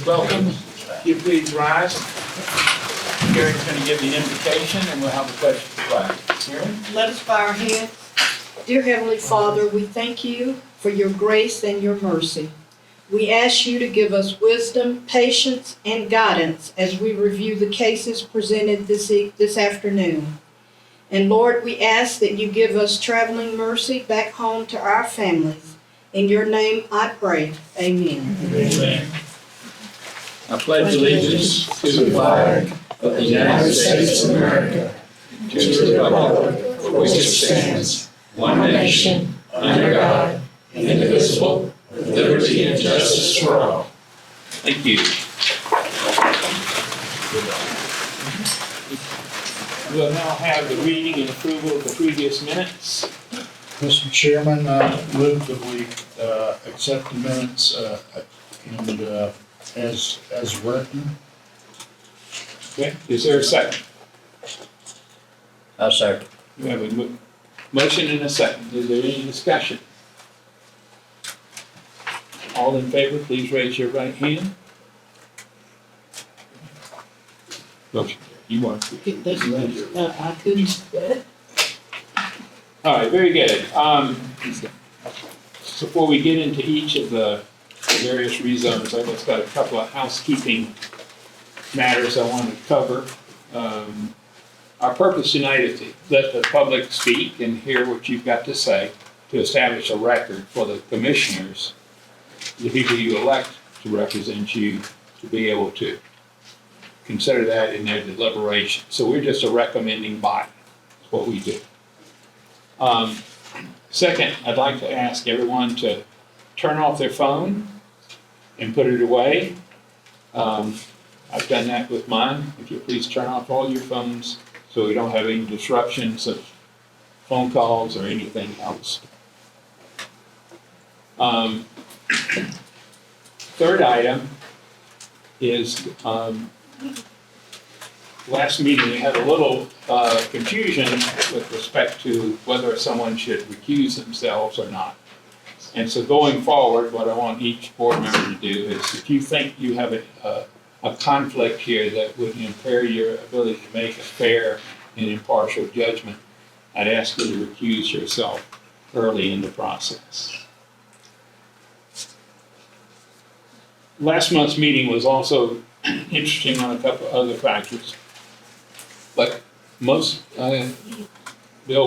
Welcome. You please rise. Karen's going to give the invocation and we'll have a question for class. Karen? Let us bow our heads. Dear Heavenly Father, we thank you for your grace and your mercy. We ask you to give us wisdom, patience, and guidance as we review the cases presented this afternoon. And Lord, we ask that you give us traveling mercy back home to our families. In your name I pray. Amen. Amen. I pledge allegiance to the flag of the United States of America, to the republic for which it stands, one nation, under God, indivisible, with liberty and justice for all. Thank you. We'll now have the reading and approval of the previous minutes. Mr. Chairman, move that we accept the minutes and as written. Okay, is there a second? I'll second. We have a motion and a second. Is there any discussion? All in favor, please raise your right hand. Motion. You want to? I couldn't. All right, very good. Before we get into each of the various rezones, I've just got a couple of housekeeping matters I want to cover. Our purpose tonight is to let the public speak and hear what you've got to say to establish a record for the commissioners, the people you elect to represent you, to be able to consider that in their deliberation. So we're just a recommending body. That's what we do. Second, I'd like to ask everyone to turn off their phone and put it away. I've done that with mine. If you please turn off all your phones so we don't have any disruptions of phone calls or anything else. Third item is last meeting we had a little confusion with respect to whether someone should recuse themselves or not. And so going forward, what I want each board member to do is if you think you have a conflict here that would impair your ability to make a fair and impartial judgment, I'd ask you to recuse yourself early in the process. Last month's meeting was also interesting on a couple of other factors, but Bill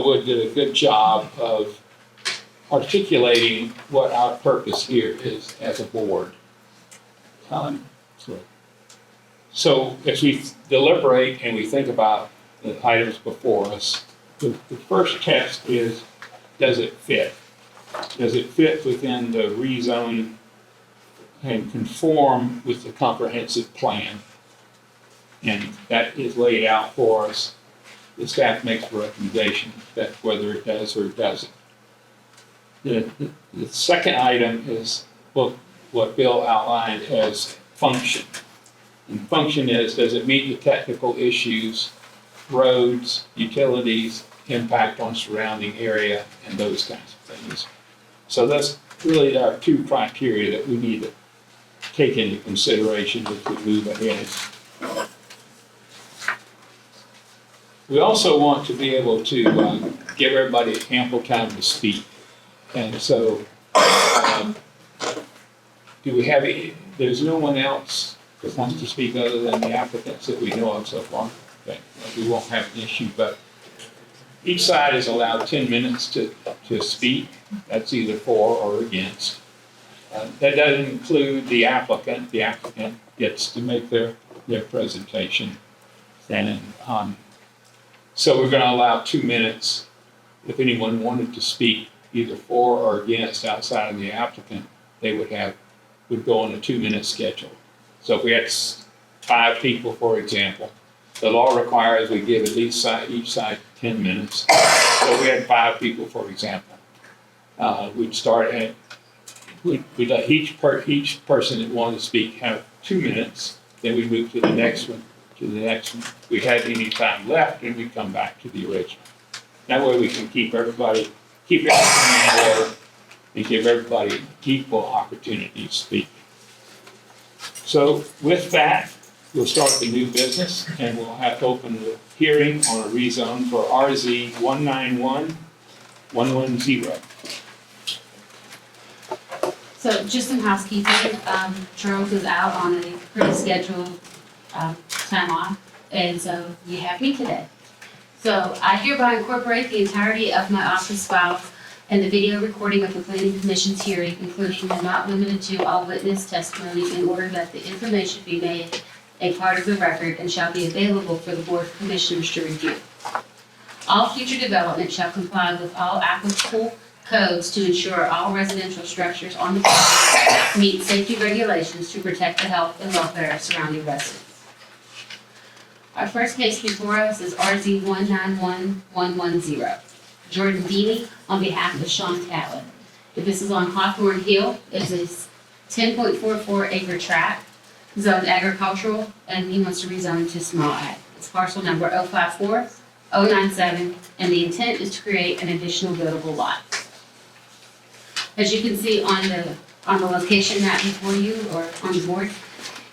Wood did a good job of articulating what our purpose here is as a board. So as we deliberate and we think about the items before us, the first test is, does it fit? Does it fit within the rezone and conform with the comprehensive plan? And that is laid out for us. The staff makes a recommendation that whether it does or it doesn't. The second item is what Bill outlined as function. And function is, does it meet the technical issues, roads, utilities, impact on surrounding area, and those kinds of things. So that's really our two criteria that we need to take into consideration as we move ahead. We also want to be able to give everybody ample time to speak. And so, do we have, there's no one else that wants to speak other than the applicants that we know of so far? Okay, we won't have an issue, but each side is allowed 10 minutes to speak. That's either for or against. That doesn't include the applicant. The applicant gets to make their presentation. And so we're going to allow 2 minutes. If anyone wanted to speak either for or against outside of the applicant, they would go on a 2-minute schedule. So if we had 5 people, for example, the law requires we give at least each side 10 minutes. So if we had 5 people, for example, we'd let each person that wanted to speak have 2 minutes. Then we move to the next one, to the next one. If we had any time left, and we come back to the original. That way we can keep everything in order and give everybody equal opportunity to speak. So with that, we'll start the new business and we'll have to open the hearing on a rezone for RZ 191110. So just some housekeeping, Charles is out on a pretty scheduled, time off, and so you have me today. So I hereby incorporate the entirety of my office files and the video recording of the planning commission's hearing, including but not limited to all witness testimony, in order that the information be made a part of the record and shall be available for the board of commissioners to review. All future development shall comply with all applicable codes to ensure all residential structures on the property meet safety regulations to protect the health and welfare of surrounding residents. Our first case before us is RZ 191110. Jordan Deeney on behalf of Sean Catlett. This is on Hawthorne Hill. It's a 10.44 acre tract, zoned agricultural, and he wants to rezone to small ag. It's parcel number 054097, and the intent is to create an additional buildable lot. As you can see on the location map before you, or on the board,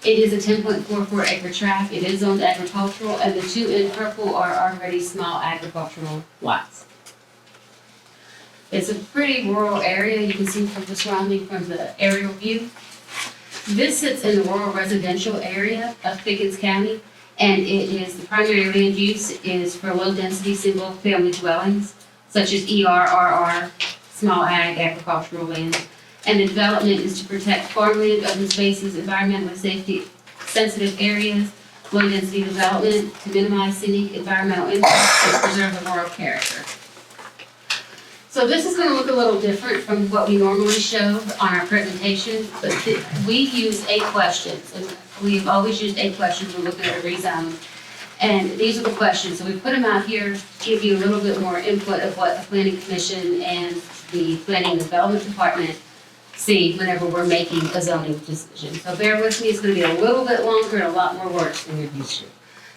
it is a 10.44 acre tract. It is zoned agricultural, and the two in purple are already small agricultural lots. It's a pretty rural area. You can see from the surrounding, from the aerial view. This sits in the rural residential area of Pickens County, and the primary land use is for low density single family dwellings, such as RR, small ag, agricultural land. And the development is to protect farmland, open spaces, environmentally safety sensitive areas, low density development, to minimize scenic environmental impacts, and preserve the rural character. So this is going to look a little different from what we normally show on our presentation, but we use 8 questions, and we've always used 8 questions when looking at a rezone. And these are the questions, so we put them out here to give you a little bit more input of what the Planning Commission and the Planning and Development Department see whenever we're making a zoning decision. So bear with me, it's going to be a little bit longer and a lot more words than you're used to.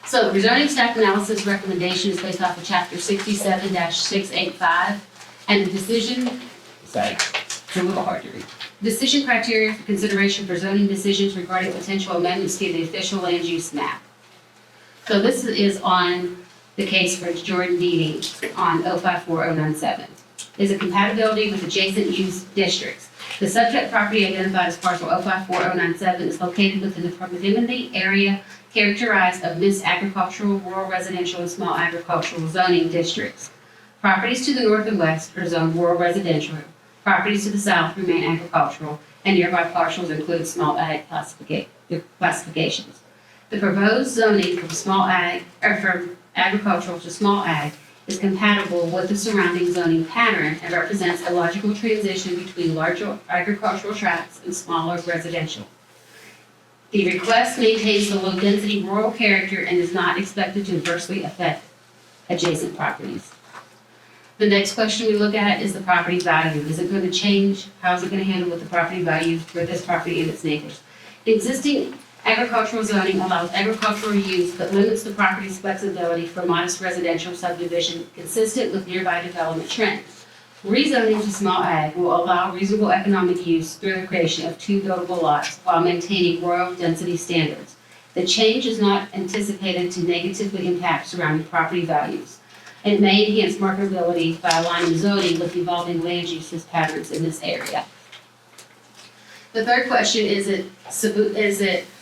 So rezoning staff analysis recommendation is based off of chapter 67-685. And the decision, it's a little hard to read. Decision criteria for consideration for zoning decisions regarding potential amendments to the official land use map. So this is on the case for Jordan Deeney on 054097. Is a compatibility with adjacent use districts. The subject property identified as parcel 054097 is located within the proximity area characterized of mixed agricultural, rural residential, and small agricultural zoning districts. Properties to the north and west are zoned rural residential. Properties to the south remain agricultural, and nearby parcels include small ag classifications. The proposed zoning from small ag, or from agricultural to small ag, is compatible with the surrounding zoning pattern and represents a logical transition between larger agricultural tracts and smaller residential. The request maintains the low-density rural character and is not expected to adversely affect adjacent properties. The next question we look at is the property value. Is it going to change? How is it going to handle with the property value for this property and its neighbors? The existing agricultural zoning allows agricultural use but limits the property's flexibility for modest residential subdivision consistent with nearby development trends. Rezoning to small ag will allow reasonable economic use through the creation of 2 buildable lots while maintaining rural density standards. The change is not anticipated to negatively impact surrounding property values. It may enhance marketability by aligning zoning with evolving land uses patterns in this area. The third question is it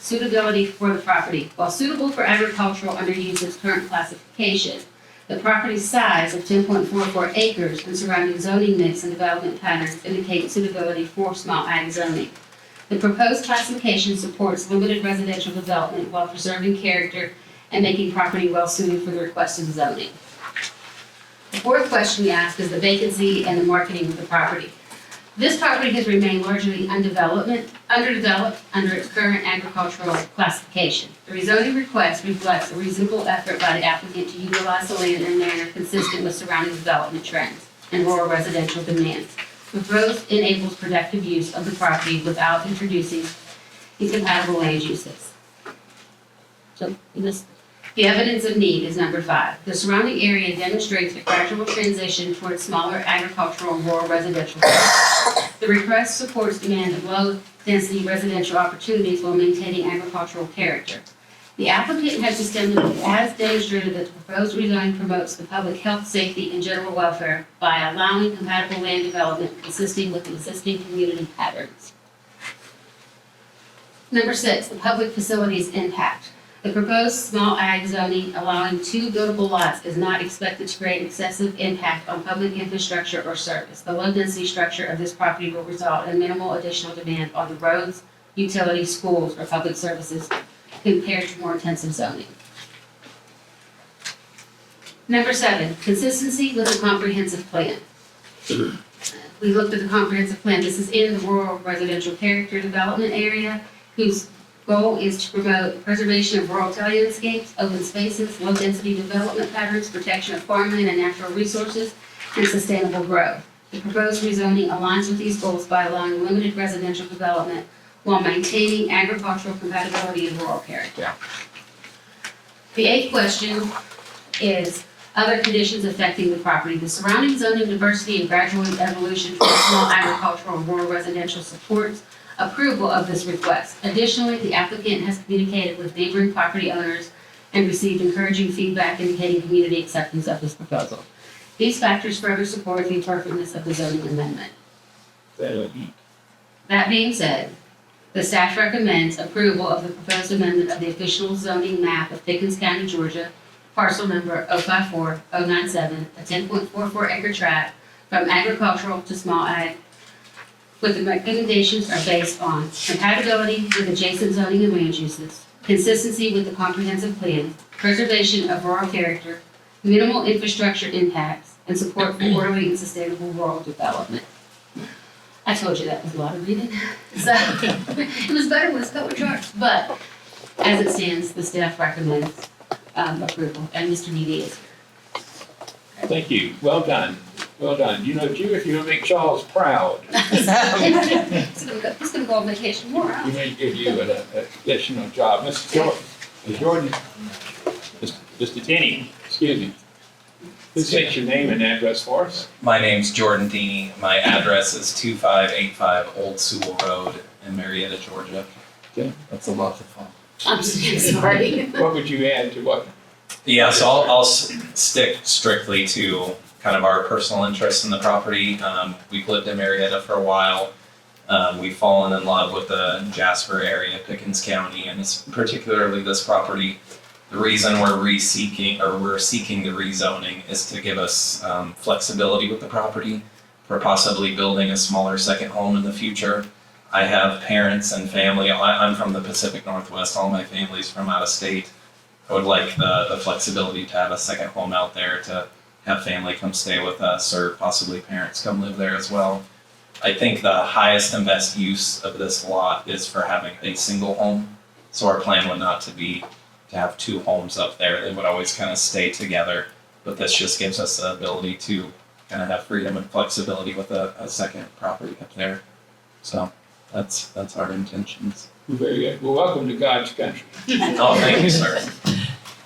suitability for the property? While suitable for agricultural under use's current classification, the property's size of 10.44 acres and surrounding zoning mix and development patterns indicate suitability for small ag zoning. The proposed classification supports limited residential development while preserving character and making property well suited for the requested zoning. The fourth question we ask is the vacancy and the marketing of the property. This property has remained largely underdeveloped under its current agricultural classification. The rezoning request reflects a reasonable effort by the applicant to utilize the land in a manner consistent with surrounding development trends and rural residential demands. The growth enables productive use of the property without introducing incompatible land uses. The evidence of need is number 5. The surrounding area demonstrates a gradual transition towards smaller agricultural and rural residential. The request supports demand of low-density residential opportunities while maintaining agricultural character. The applicant has demonstrated that the proposed rezoning promotes the public health, safety, and general welfare by allowing compatible land development consisting with existing community patterns. Number 6, the public facilities impact. The proposed small ag zoning allowing 2 buildable lots is not expected to create excessive impact on public infrastructure or service. The low-density structure of this property will result in minimal additional demand on the roads, utilities, schools, or public services compared to more intensive zoning. Number 7, consistency with a comprehensive plan. We looked at the comprehensive plan. This is in the rural residential character development area, whose goal is to promote preservation of rural landscapes, open spaces, low-density development patterns, protection of farmland and natural resources, and sustainable growth. The proposed rezoning aligns with these goals by allowing limited residential development while maintaining agricultural compatibility and rural character. The 8th question is other conditions affecting the property. The surrounding zoning diversity and gradual evolution towards small agricultural and rural residential supports approval of this request. Additionally, the applicant has communicated with neighboring property owners and received encouraging feedback indicating community acceptance of this proposal. These factors further support the appropriateness of the zoning amendment. That being said, the staff recommends approval of the proposed amendment of the official zoning map of Pickens County, Georgia, parcel number 054097, a 10.44 acre tract from agricultural to small ag, with the recommendations are based on compatibility with adjacent zoning and land uses, consistency with the comprehensive plan, preservation of rural character, minimal infrastructure impacts, and support for orderly and sustainable rural development. I told you that was a lot of reading. So it was better with color charts, but as it stands, the staff recommends approval, and Mr. Deeney is here. Thank you. Well done. Well done. You know, if you want to make Charles proud, He's gonna go on vacation more, huh? we may give you an additional job. Mr. Jordan, Mr. Deeney, excuse me. Please state your name and address for us. My name's Jordan Deeney. My address is 2585 Old Sewell Road in Marietta, Georgia. Okay. That's a lot of fun. I'm sorry. What would you add to what? Yeah, so I'll stick strictly to kind of our personal interest in the property. We've lived in Marietta for a while. We've fallen in love with the Jasper area, Pickens County, and particularly this property. The reason we're seeking the rezoning is to give us flexibility with the property for possibly building a smaller second home in the future. I have parents and family. I'm from the Pacific Northwest. All my family's from out of state. I would like the flexibility to have a second home out there, to have family come stay with us, or possibly parents come live there as well. I think the highest and best use of this lot is for having a single home. So our plan would not to be to have 2 homes up there. They would always kind of stay together, but this just gives us the ability to kind of have freedom and flexibility with a second property up there. So that's our intentions. Very good. Well, welcome to God's country. Oh, thank you, sir.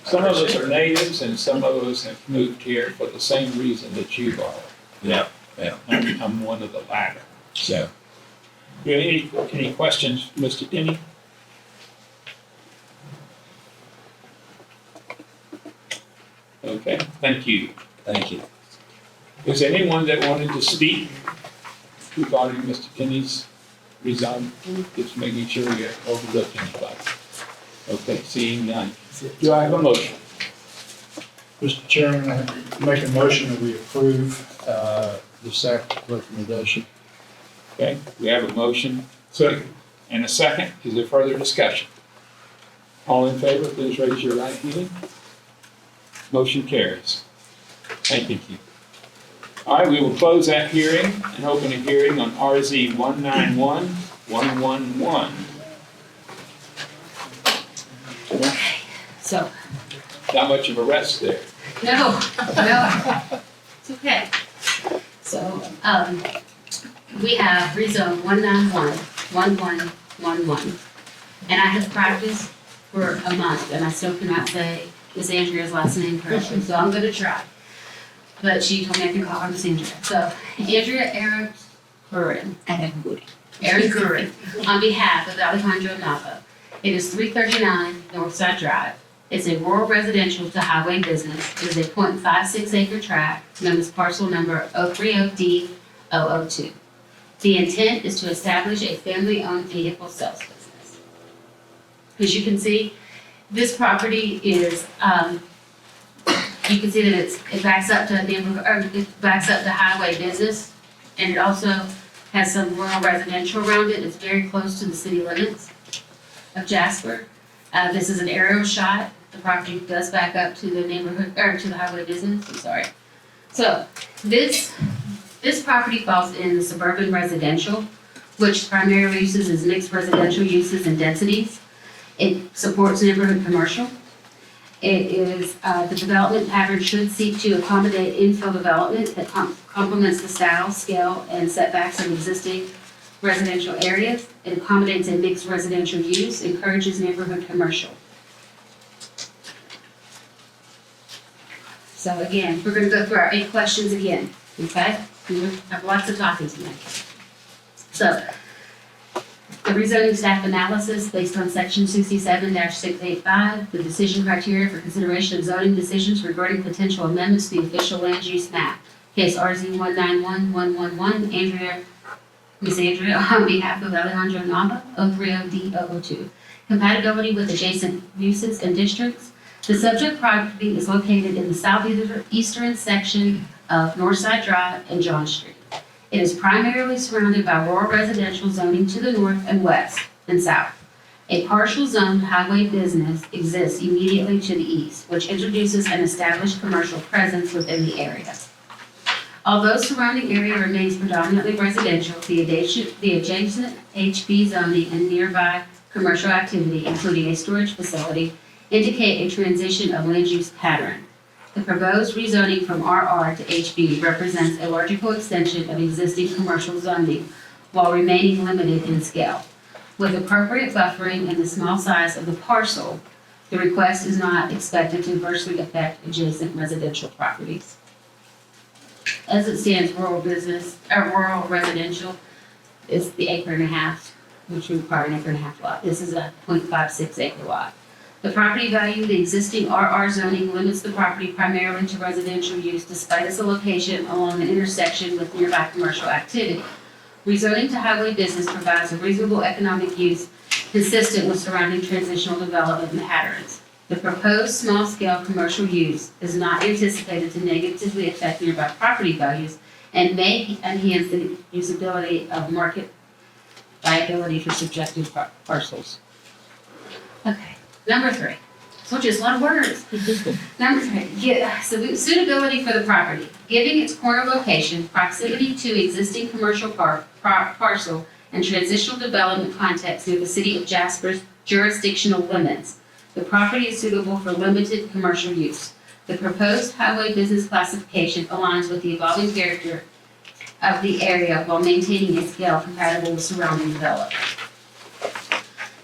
Some of us are natives and some of us have moved here for the same reason that you are. Yeah. I'm one of the latter. So, do you have any questions, Mr. Deeney? Okay, thank you. Thank you. Is there anyone that wanted to speak regarding Mr. Deeney's resign? Just making sure we overlooked anybody. Okay, seeing none. Do I have a motion? Mr. Chairman, I make a motion that we approve the staff recommendation. Okay, we have a motion. Second. And a second. Is there further discussion? All in favor, please raise your right hand. Motion carries. Thank you. All right, we will close that hearing and open a hearing on RZ 191111. So, Not much of a rest there. no, it's okay. So, we have rezone 1911111. And I have practiced for a month and I still cannot say Miss Andrea's last name correctly, so I'm gonna try. But she told me I can call her Miss Andrea. So, Andrea Aranguren, on behalf of Alejandro Nava. It is 339 Northside Drive. It's a rural residential to highway business. It is a .56 acre tract known as parcel number 030D002. The intent is to establish a family-owned vehicle sales business. As you can see, this property is, you can see that it backs up to it backs up to highway business, and it also has some rural residential around it. It's very close to the city limits of Jasper. This is an aerial shot. The property does back up to the neighborhood, or to the highway business, I'm sorry. So, this property falls in the suburban residential, which primarily uses is mixed residential uses and densities. It supports neighborhood commercial. It is, the development pattern should seek to accommodate infill development that complements the style, scale, and setbacks of existing residential areas. It accommodates a mixed residential use, encourages neighborhood commercial. So again, we're gonna go through our 8 questions again, okay? We have lots of talking tonight. So, the rezoning staff analysis based on section 67-685, the decision criteria for consideration of zoning decisions regarding potential amendments to the official land use map. Case RZ191111, Miss Andrea, on behalf of Alejandro Nava, 030D002. Compatibility with adjacent uses and districts. The subject property is located in the southeastern section of Northside Drive and John Street. It is primarily surrounded by rural residential zoning to the north and west and south. A partial zoned highway business exists immediately to the east, which introduces an established commercial presence within the area. Although surrounding area remains predominantly residential, the adjacent HB zoning and nearby commercial activity, including a storage facility, indicate a transition of land use pattern. The proposed rezoning from RR to HB represents a logical extension of existing commercial zoning while remaining limited in scale. With appropriate buffering and the small size of the parcel, the request is not expected to adversely affect adjacent residential properties. As it stands, rural residential is the 1.5 acres, which would require an 1.5 acre lot. This is a .56 acre lot. The property value, the existing RR zoning limits the property primarily to residential use despite its location along an intersection with nearby commercial activity. Rezoning to highway business provides a reasonable economic use consistent with surrounding transitional development patterns. The proposed small-scale commercial use is not anticipated to negatively affect nearby property values and may enhance the usability of market viability for subjective parcels. Okay. Number 3. So just a lot of words. Number 3, suitability for the property. Given its corner location, proximity to existing commercial parcel, and transitional development context near the city of Jasper's jurisdictional limits, the property is suitable for limited commercial use. The proposed highway business classification aligns with the evolving character of the area while maintaining a scale compatible with surrounding development.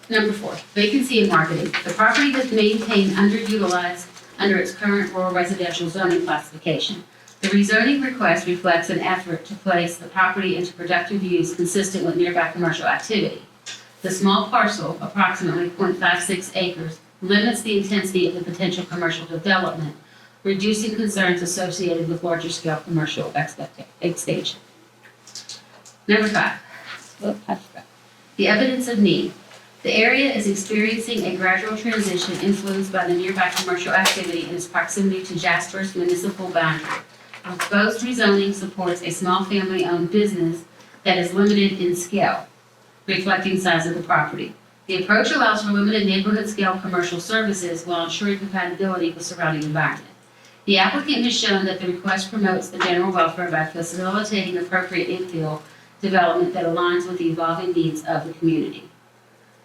Number 4, vacancy and marketing. The property is maintained underutilized under its current rural residential zoning classification. The rezoning request reflects an effort to place the property into productive use consistent with nearby commercial activity. The small parcel, approximately .56 acres, limits the intensity of the potential commercial development, reducing concerns associated with larger scale commercial expansion. Number 5, the evidence of need. The area is experiencing a gradual transition influenced by the nearby commercial activity and its proximity to Jasper's municipal boundary. The proposed rezoning supports a small family-owned business that is limited in scale, reflecting size of the property. The approach allows for limited neighborhood-scale commercial services while ensuring compatibility with surrounding environment. The applicant has shown that the request promotes the general welfare by facilitating appropriate infill development that aligns with the evolving needs of the community.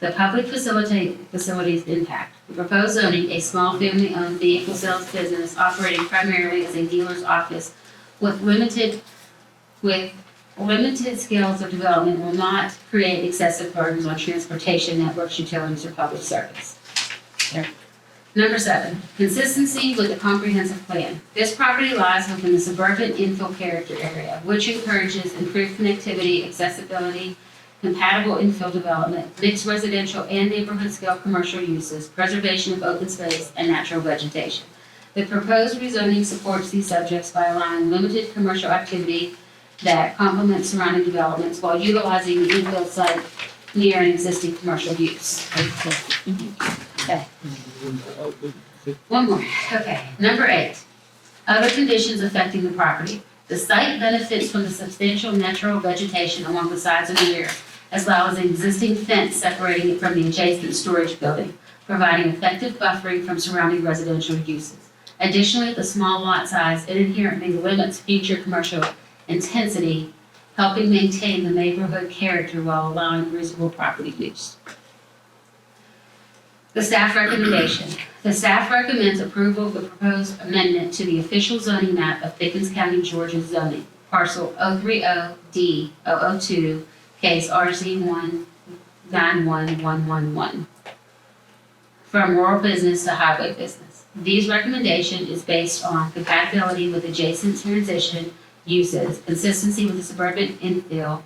The public facilities impact. The proposed zoning, a small family-owned vehicle sales business operating primarily as a dealer's office with limited scales of development, will not create excessive burdens on transportation networks, utilities, or public service. There. Number 7, consistency with the comprehensive plan. This property lies within the suburban infill character area, which encourages improved connectivity, accessibility, compatible infill development, mixed residential and neighborhood scale commercial uses, preservation of open space, and natural vegetation. The proposed rezoning supports these subjects by allowing limited commercial activity that complements surrounding developments while utilizing the infill site near an existing commercial use. Okay. One more. Okay. Number 8. Other conditions affecting the property. The site benefits from the substantial natural vegetation along the sides and rear, as well as an existing fence separating it from the adjacent storage building, providing effective buffering from surrounding residential uses. Additionally, the small lot size inherently limits future commercial intensity, helping maintain the neighborhood character while allowing reasonable property use. The staff recommendation. The staff recommends approval of the proposed amendment to the official zoning map of Pickens County, Georgia zoning, parcel 030D002, case RZ191111, from rural business to highway business. These recommendation is based on compatibility with adjacent transition uses, consistency with the suburban infill,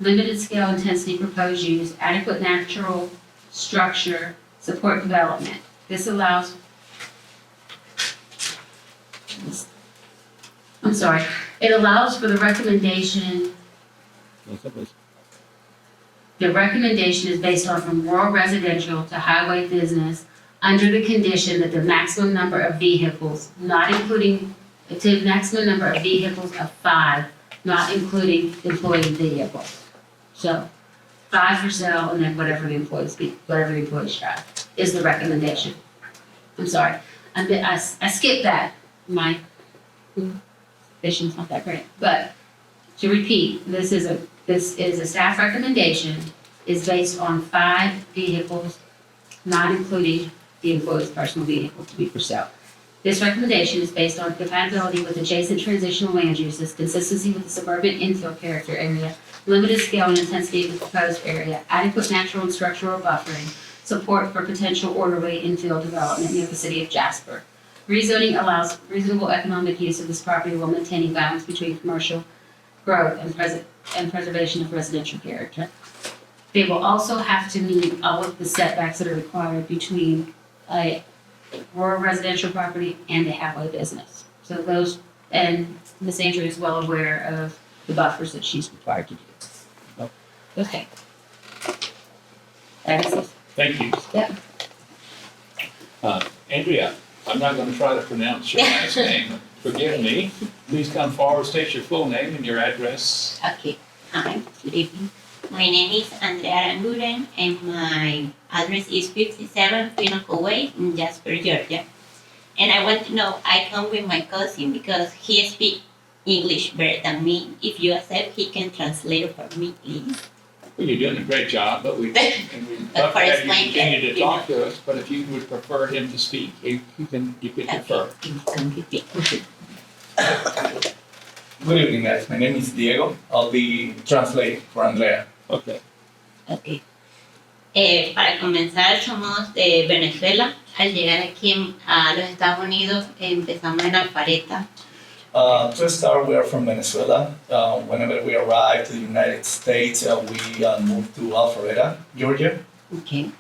limited scale intensity proposed use, adequate natural structure, support development. This allows, it allows for the recommendation. The recommendation is based on from rural residential to highway business under the condition that the maximum number of vehicles, not including, to the maximum number of vehicles of 5, not including employee vehicles. So 5 for sale and then whatever the employees drive is the recommendation. I'm sorry, I skipped that. My vision's not that great. But to repeat, this is a staff recommendation is based on 5 vehicles, not including the employee's personal vehicle to be for sale. This recommendation is based on compatibility with adjacent transitional land uses, consistency with the suburban infill character area, limited scale and intensity of the proposed area, adequate natural and structural buffering, support for potential orderly infill development near the city of Jasper. Rezoning allows reasonable economic use of this property while maintaining balance between commercial growth and preservation of residential character. They will also have to meet all of the setbacks that are required between a rural residential property and a highway business. So those, and Ms. Andrea is well aware of the buffers that she's required to do. Okay. That is it. Thank you. Yeah. Andrea, I'm not going to try to pronounce your last name. Forgive me. Please come forward, state your full name and your address. Okay. Hi, good evening. My name is Andrea Aranguren and my address is 57 Pinnacle Way in Jasper, Georgia. And I want to know, I come with my cousin because he speaks English better than me. If you accept, he can translate for me, please. Well, you're doing a great job, but we'd love to have you continue to talk to us, but if you would prefer him to speak, you can defer. Good evening, guys. My name is Diego. I'll be translating for Andrea. Okay. Okay. Para comenzar, somos de Venezuela. Al llegar aquí a los Estados Unidos, empezamos en Alpharetta. To start, we are from Venezuela. Whenever we arrived to the United States, we moved to Alpharetta, Georgia. Okay.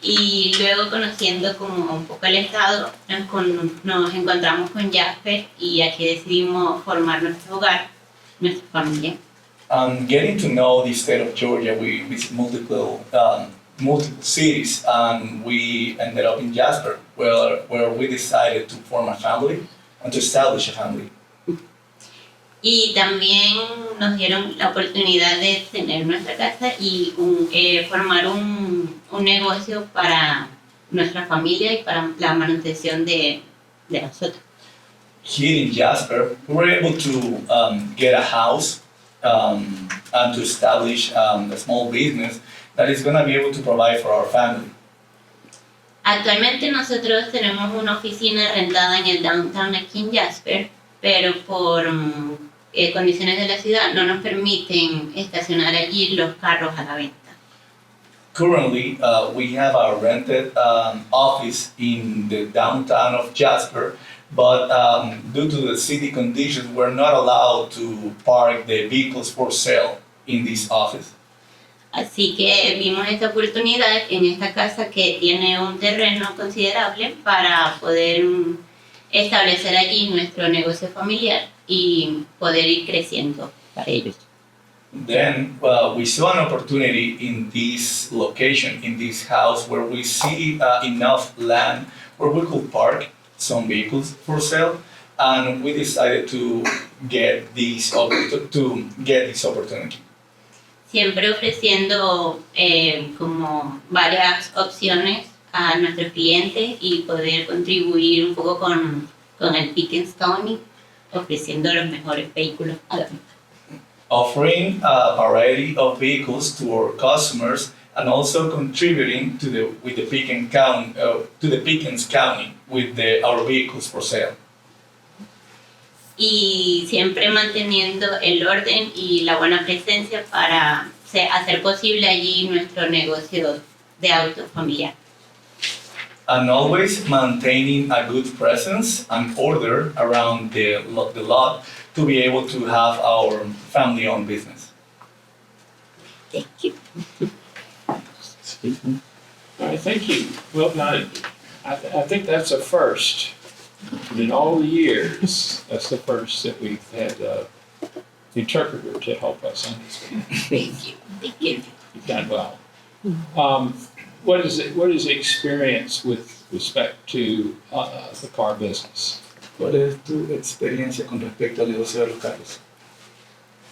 Y luego, conociendo como un poco el estado, nos encontramos con Jasper y aquí decidimos formar nuestro hogar, nuestra familia. Getting to know the state of Georgia, we visited multiple cities, and we ended up in Jasper, where we decided to form a family and to establish a family. Y también nos dieron la oportunidad de tener nuestra casa y formar un negocio para nuestra familia y para la manutención de nosotros. Here in Jasper, we were able to get a house and to establish a small business that is going to be able to provide for our family. Actualmente nosotros tenemos una oficina rentada en el downtown aquí en Jasper, pero por condiciones de la ciudad no nos permiten estacionar allí los carros a la venta. currently, we have a rented office in the downtown of Jasper, but due to the city conditions, we're not allowed to park the vehicles for sale in this office. Así que vimos esta oportunidad en esta casa que tiene un terreno considerable para poder establecer allí nuestro negocio familiar y poder ir creciendo para ellos. Then we saw an opportunity in this location, in this house, where we see enough land where we could park some vehicles for sale, and we decided to get this opportunity. Siempre ofreciendo como varias opciones a nuestros clientes y poder contribuir un poco con el Pickens County, ofreciendo los mejores vehículos a la venta. Offering a variety of vehicles to our customers and also contributing to the Pickens County with our vehicles for sale. Y siempre manteniendo el orden y la buena presencia para hacer posible allí nuestro negocio de auto familiar. And always maintaining a good presence and order around the lot to be able to have our family-owned business. Thank you. All right, thank you. Well, now, I think that's a first. In all the years, that's the first that we've had the interpreter to help us understand. Thank you. Thank you. You've done well. What is the experience with respect to the car business? ¿Cuál es tu experiencia con respecto al negocio de los carros?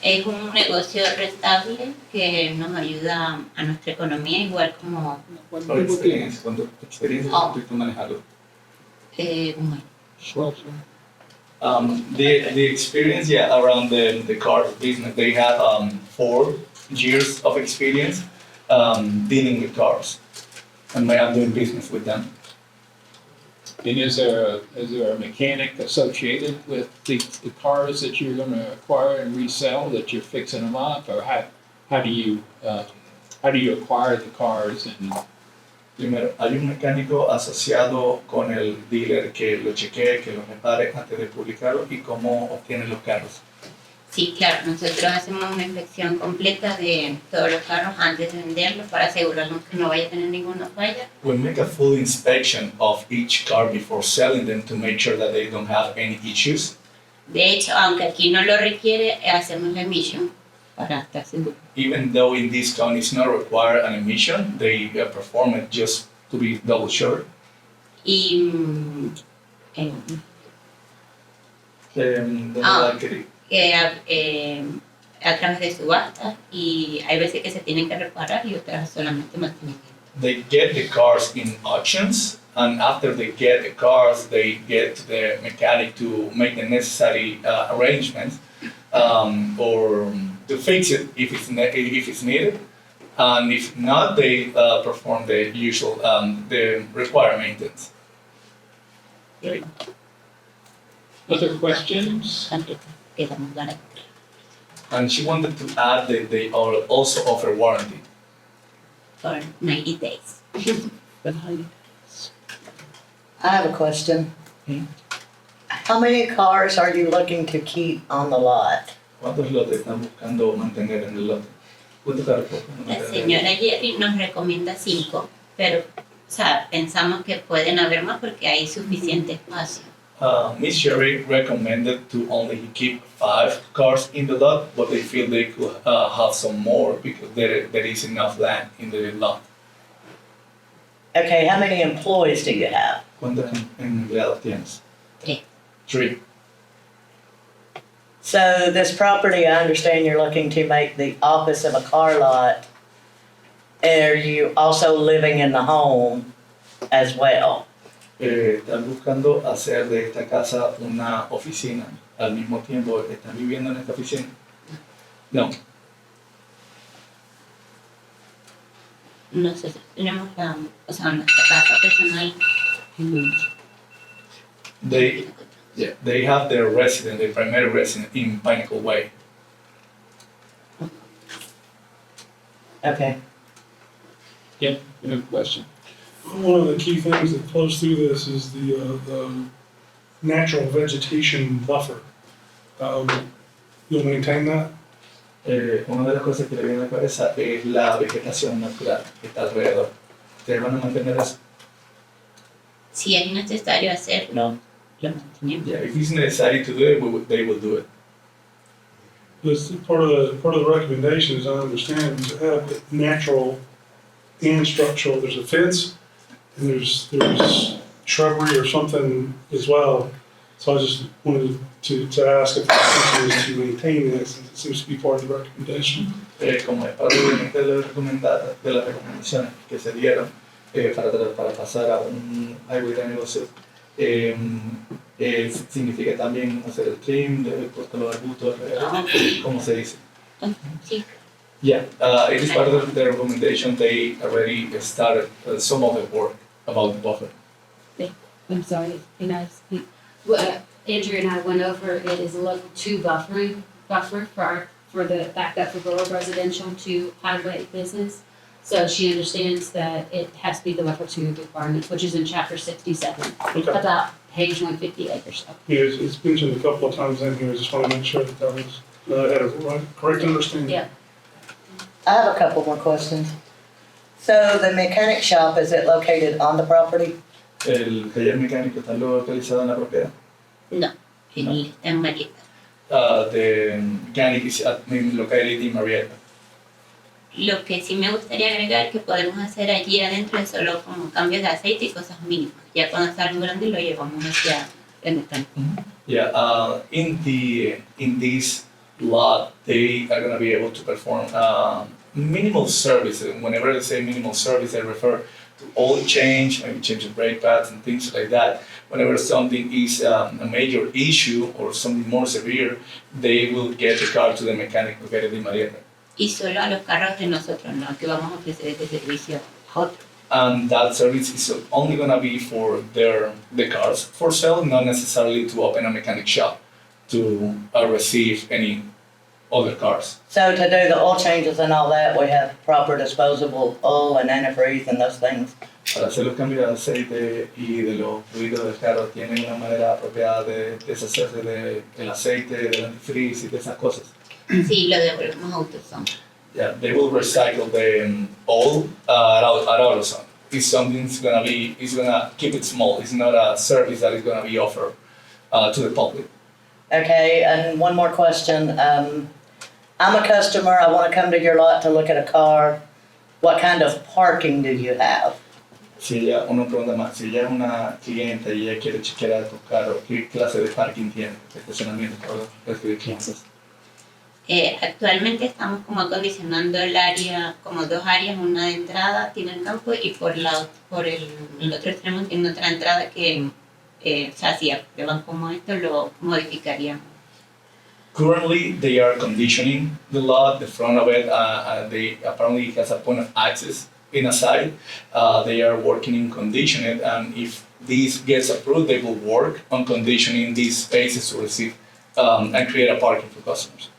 Es un negocio rentable que nos ayuda a nuestra economía, igual como ¿Cuál experiencia? ¿Cuánto experiencia tuviste manejando? un año. The experience, around the car business, they have 4 years of experience dealing with cars, and I'm doing business with them. And is there a mechanic associated with the cars that you're going to acquire and resell, that you're fixing them up, or how do you acquire the cars? And Primero, hay un mecánico asociado con el dealer que lo chequee, que lo repare antes de publicarlo, y cómo obtienen los carros. Sí, claro, nosotros hacemos una inspección completa de todos los carros antes de venderlos para asegurarnos que no vaya a tener ninguna falla. We make a full inspection of each car before selling them to make sure that they don't have any issues. De hecho, aunque aquí no lo requiere, hacemos la emisión para estar seguros. Even though in this county it's not required an emission, they perform it just to be double sure. Y a través de subasta, y hay veces que se tienen que reparar y otras solamente mantenimiento. They get the cars in auctions, and after they get the cars, they get to the mechanic to make the necessary arrangements or to fix it if it's needed, and if not, they perform the usual the required maintenance. great. Other questions? Quedamos baratos. And she wanted to add that they also offer warranty. For 90 days. I have a question. How many cars are you looking to keep on the lot? ¿Cuántos lotes están buscando mantener en el lote? ¿Cuántos carros buscan La mantener? señora Jerry nos recomienda 5, pero pensamos que pueden haber más porque hay suficiente espacio. Miss Sherry recommended to only keep 5 cars in the lot, but they feel they could have some more because there is enough land in the lot. Okay, how many employees do you have? ¿Cuántos empleados tienes? 3. 3. So this property, I understand you're looking to make the office of a car lot. Are you also living in the home as well? Están buscando hacer de esta casa una oficina. Al mismo tiempo, ¿están viviendo en esta oficina? No. Nosotros tenemos nuestra casa personal. They have their residence, their primary residence in Pinnacle Way. Okay. You have a question? One of the key things that flows through this is the natural vegetation buffer. You'll maintain that? Una de las cosas que le viene a la cabeza es la vegetación natural que está alrededor. ¿Ustedes van a mantener eso? Si es necesario hacerlo, No. lo mantenemos. Yeah, if it's necessary to do it, they will do it. This part of the recommendation, as I understand, is to have natural and structural. There's a fence and there's shrubbery or something as well. So I just wanted to ask if the intention is to maintain that, since it seems to be part of the recommendation. Como es parte de las recomendaciones que se dieron para pasar a un highway de negocios, significa también hacer el trim, cortar los arbustos alrededor, ¿cómo se dice? Sí. Yeah, it is part of the recommendation. They already started some of the work about the buffer. I'm sorry, can I speak? Well, Andrea and I went over, it is a level 2 buffer for the backup for rural residential to highway business. So she understands that it has to be the level 2 requirements, which is in chapter 67, Okay. about page 158 or so. Yeah, it's mentioned a couple of times in here. I just want to make sure that that was, I had a correct understanding. Yeah. I have a couple more questions. So the mechanic shop, is it located on the property? El taller mecánico está localizado en la propiedad. No, está en Marietta. The mechanic is located in Marietta. Lo que sí me gustaría agregar que podemos hacer allí adentro es solo como cambios de aceite y cosas mínimas. Ya cuando está algo grande lo llevamos hacia el mecánico. Yeah, in this lot, they are going to be able to perform minimal services. Whenever I say minimal service, I refer to oil change, maybe change of brake pads and things like that. Whenever something is a major issue or something more severe, they will get the car to the mechanic located in Marietta. Y solo a los carros de nosotros, no, que vamos a ofrecer este servicio a otros. And that service is only going to be for the cars for sale, not necessarily to open a mechanic shop to receive any other cars. So to do the oil changes and all that, we have proper disposable oil and antifreeze and those things. Para hacer los cambios de aceite y de los fluidos del carro, tienen una manera apropiada de deshacerse del aceite, del antifreeze y de esas cosas. Sí, lo devolvemos a AutoZone. Yeah, they will recycle the oil at AutoZone. It's something it's gonna keep it small. It's not a service that is gonna be offered to the public. Okay, and one more question. I'm a customer, I want to come to your lot to look at a car. What kind of parking do you have? Si ella, una pregunta más, si ella es una cliente y ella quiere chequear tu carro, ¿qué clase de parking tiene? Estacionamiento para recibir clientes. Actualmente estamos como acondicionando el área, como dos áreas, una de entrada tiene el campo y por el otro extremo tiene otra entrada que si van como esto lo modificaríamos. Currently, they are conditioning the lot, the front of it, and they apparently has a point of access in a side. They are working in conditioning it, and if this gets approved, they will work on conditioning these spaces to receive and create a parking for customers.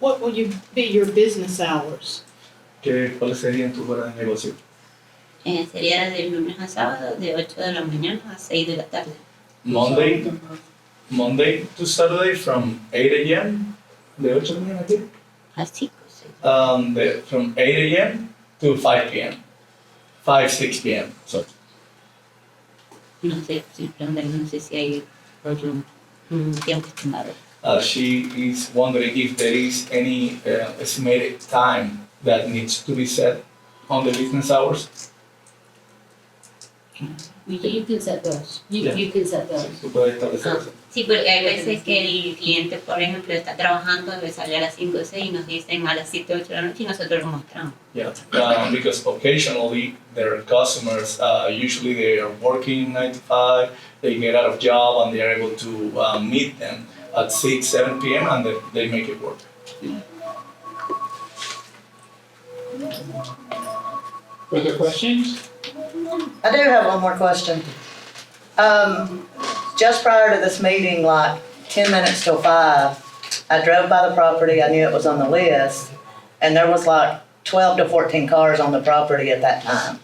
What will be your business hours? ¿Cuáles serían tus horas de negocio? Sería de lunes a sábado, de 8 de la mañana a 6 de la tarde. Monday to Saturday from 8 a.m. ¿De 8 de la mañana aquí? Así, From 8 a.m. to 5 p.m. 6 p.m. So. No sé, no sé si hay tiempo estimado. She is wondering if there is any estimated time that needs to be set on the business hours. You can set those. You can set those. Sí, tú puedes establecer eso. Sí, porque hay veces que el cliente, por ejemplo, está trabajando, debe salir a las 5 o 6 y nos dicen a las 7 o 8 de la noche y nosotros lo mostramos. Yeah, because occasionally their customers, usually they are working 9 to 5, they get out of job and they are able to meet them at 6, 7 p.m. and they make it work. Further questions? I do have one more question. Just prior to this meeting, like 10 minutes till 5, I drove by the property, I knew it was on the list, and there was like 12 to 14 cars on the property at that time.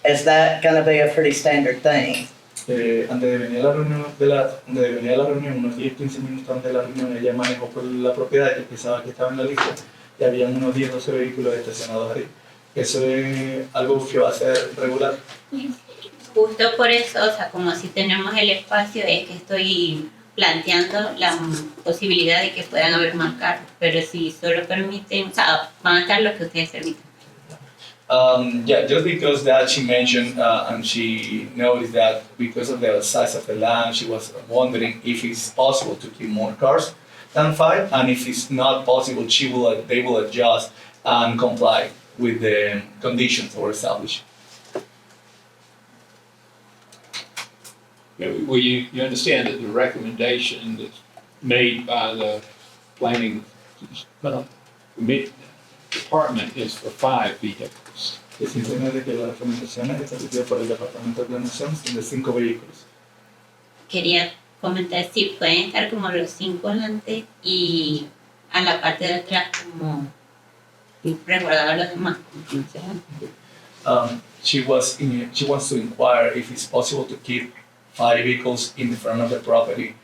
Is that gonna be a pretty standard thing? Antes de venir a la reunión, unos 10-15 minutos antes de la reunión, ella manejó por la propiedad y pensaba que estaba en la lista y habían unos 10-12 vehículos estacionados ahí. Eso es algo que va a ser regular. Justo por eso, o sea, como si tenemos el espacio, es que estoy planteando la posibilidad de que puedan haber más carros, pero si solo permiten, o sea, van a estar los que ustedes permiten. Yeah, just because that she mentioned and she noticed that because of the size of the land, she was wondering if it's possible to keep more cars than 5, and if it's not possible, they will adjust and comply with the conditions or established. Well, you understand that the recommendation that's made by the planning department is for 5 vehicles. Es simplemente que las recomendaciones establecidas por el Departamento de Planeación son de 5 vehículos. Quería comentar si pueden estar como los 5 adelante y a la parte de atrás como resguardar a los demás. She wants to inquire if it's possible to keep 5 vehicles in the front of the property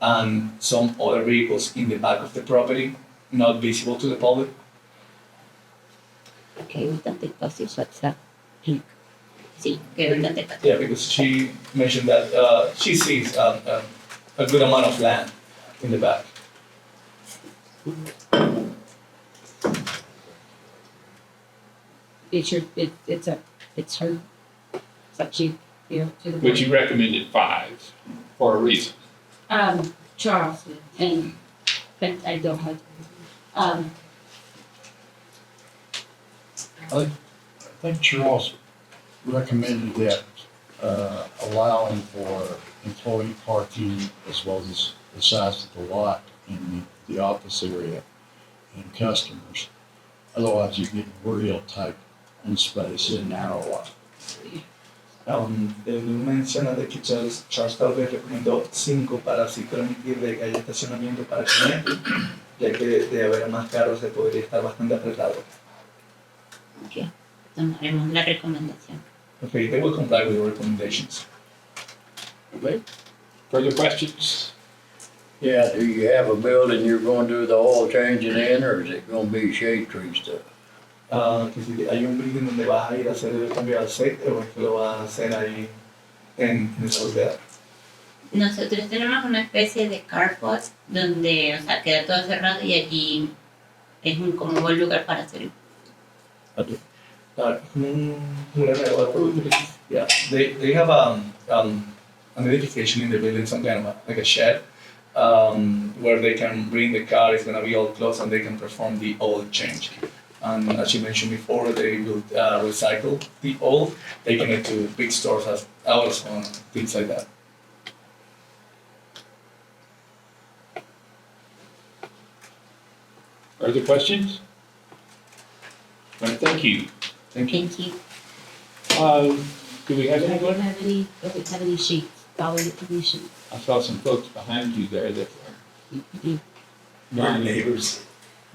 and some other vehicles in the back of the property, not visible to the public. Que hay bastante espacio, sí, que hay bastante espacio. Yeah, because she mentioned that she sees a good amount of land in the back. It's her, it's up to you, to the But you recommended 5 for a reason. Charles, and, but I don't have, I think Charles recommended that allowing for employee parking as well as the size of the lot in the office area and customers. Otherwise, you get real tight in space in narrow lot. Él menciona de que Charles tal vez recomendó 5 para así permitir de que haya estacionamiento para el cliente, ya que de haber más carros se podría estar bastante apretado. Ok, tomaremos la recomendación. Okay, they will comply with the recommendations. Okay. Further questions? Yeah, do you have a building you're gonna do the oil changing in, or is it gonna be shade tree stuff? Que si hay un building donde vas a ir a hacer el cambio de aceite o es que lo vas a hacer ahí en esa propiedad. Nosotros tenemos una especie de carport donde, o sea, queda todo cerrado y allí es como un buen lugar para hacerlo. Yeah, they have an edification in the building, some kind of like a shed, where they can bring the car. It's gonna be all closed and they can perform the oil change. And as you mentioned before, they will recycle the oil, taking it to big stores as Amazon, things like that. Further questions? Well, thank you. Thank you. Do we have I any? don't have any sheets, following the sheets. I saw some folks behind you there that were Our neighbors.